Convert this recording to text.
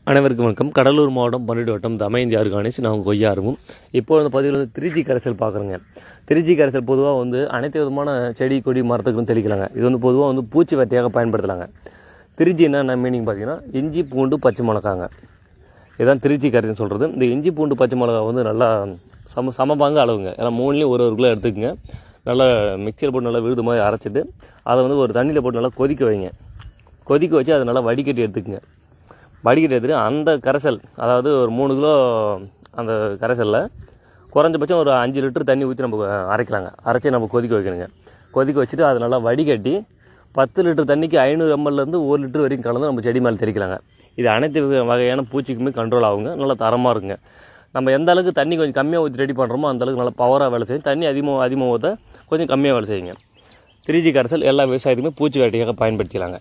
அனைவருக்கும் வணக்கம். கடலூர் மாவட்டம் 12 வட்டம் தமையந்தி ஆர்கானிக்ஸ். நான் கொய்யா இருக்கும். இப்போ வந்து பதிவில் 3G கரைசல் பார்க்குறேங்க. 3G கரைசல் பொதுவாக வந்து அனைத்து விதமான செடி கொடி மரத்துக்கும் தெளிக்கலாங்க. இது வந்து பொதுவாக வந்து பூச்சி வெட்டையாக பயன்படுத்தலாங்க. 3G என்ன மீனிங் பார்த்தீங்கன்னா இஞ்சி பூண்டு பச்சை மிளகாங்க. இதுதான் 3G கரைசல் சொல்கிறது. இந்த இஞ்சி பூண்டு பச்சை மிளகா வந்து நல்லா சமபாங்க அளவுங்க. ஏன்னா மூணுலேயும் ஒரு கிலோ எடுத்துக்கங்க. நல்லா மிக்சியில் போட்டு நல்லா விழுது மாதிரி அரைச்சிட்டு அதை வந்து ஒரு தண்ணியில் போட்டு நல்லா கொதிக்க வைங்க. கொதிக்க வச்சு அதை நல்லா வடிகட்டி எடுத்துக்கங்க. வடிகட்டி எடுத்துட்டு அந்த கரைசல், அதாவது ஒரு 3 கிலோ அந்த கரைசலில் குறைஞ்சபட்சம் ஒரு 5 லிட்டர் தண்ணி ஊற்றி நம்ம அரைக்கலாங்க. அரைச்சி நம்ம கொதிக்க வைக்கணுங்க. கொதிக்க வச்சுட்டு அதை நல்லா வடிகட்டி 10 லிட்டர் தண்ணிக்கு 500 ml 1 லிட்டர் வரைக்கும் கலந்து நம்ம செடி மேலே தெளிக்கலாங்க. இது அனைத்து வகையான பூச்சிக்குமே கண்ட்ரோல் ஆகுங்க. நல்லா தரமாக இருக்குங்க. நம்ம எந்த அளவுக்கு தண்ணி கொஞ்சம் கம்மியாக ஊற்றி ரெடி பண்ணுறோமோ அந்தளவுக்கு நல்லா பவராக வேலை செய்யும். தண்ணி அதிகமாக ஊற்ற கொஞ்சம் கம்மியாக வேலை செய்யுங்க. 3G கரைசல் எல்லா விவசாயத்துக்குமே பூச்சி வேட்டையாக பயன்படுத்திக்கலாங்க.